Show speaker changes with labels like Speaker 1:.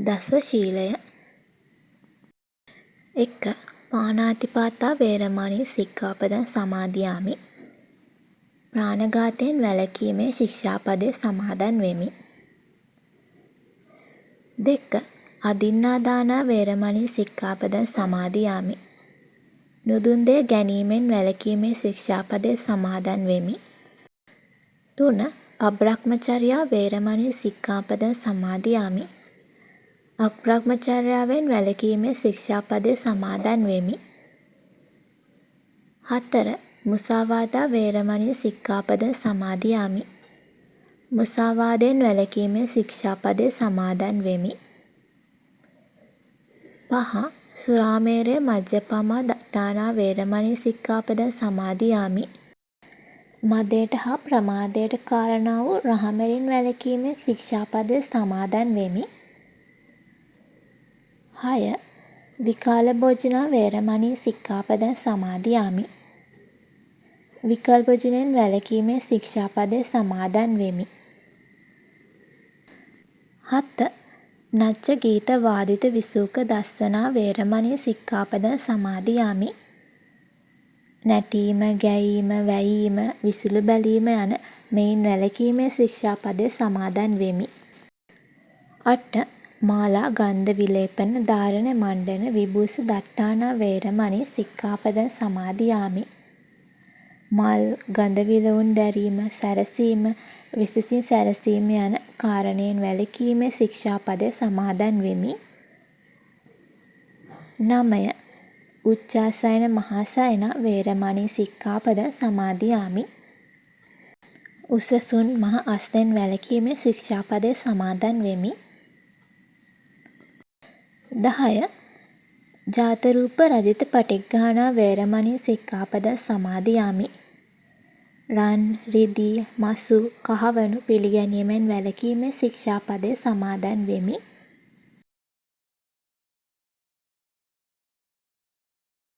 Speaker 1: දස ශීලය 1. පාණාතිපාතා වේරමණී සික්ඛාපදං සමාදියාමි. ප්‍රාණඝාතයෙන් වැළකීමේ ශික්ෂාපදය සමාදන් වෙමි. 2. අදින්නාදානා වේරමණී සික්ඛාපදං සමාදියාමි. නුදුන් දේ ගැනීමෙන් වැළකීමේ ශික්ෂාපදය සමාදන් වෙමි. 3. අබ්‍රහ්මචර්යා වේරමණී සික්ඛාපදං සමාදියාමි. අබ්‍රහ්මචර්යාවෙන් වැළකීමේ ශික්ෂාපදය සමාදන් වෙමි. 4. මුසාවාදා වේරමණී සික්ඛාපදං සමාදියාමි. මුසාවාදයෙන් වැළකීමේ ශික්ෂාපදය සමාදන් වෙමි. 5. සුරාමේරය මජ්ජපමා දට්ඨානා වේරමණී සික්ඛාපදං සමාදියාමි. මදයට හා ප්‍රමාදයට කාරණා වූ රහමෙරින් වැළකීමේ ශික්ෂාපදය සමාදන් වෙමි. 6. විකාල භෝජනා වේරමණී සික්ඛාපදං සමාදියාමි. විකල් භෝජනයෙන් වැළකීමේ ශික්ෂාපදය සමාදන් වෙමි. 7. නච්ච ගීත වාදිත විසූක දස්සනා වේරමණී සික්ඛාපදං සමාදියාමි. නැටීම, ගැයීම, වැයීම, විසිලු බැලීම යන මෙයින් වැළකීමේ ශික්ෂාපදය සමාදන් වෙමි. 8. මාලා, ගන්ධ, විලේපන, ධාරණ, මණ්ඩන, විභූෂ දට්ඨානා වේරමණී සික්ඛාපදං සමාදියාමි. මල්, ගඳ විලවුන් දැරීම, සැරසීම, විසසින් සැරසීම යන කාරණයෙන් වැළකීමේ ශික්ෂාපදය සමාදන් වෙමි. 9. උච්චාසයන මහාසයන වේරමණී සික්ඛාපදං සමාදියාමි. උසසුන් මහ අස්නෙන් වැළකීමේ ශික්ෂාපදය සමාදන් වෙමි. 10. ජාතරූප රජිත පටිග්ගහනා වේරමණී සික්ඛාපදං සමාදියාමි. රන්, රිදී, මසු, කහවණු පිළිගැනීමෙන් වැළකීමේ ශික්ෂාපදය සමාදන් වෙමි.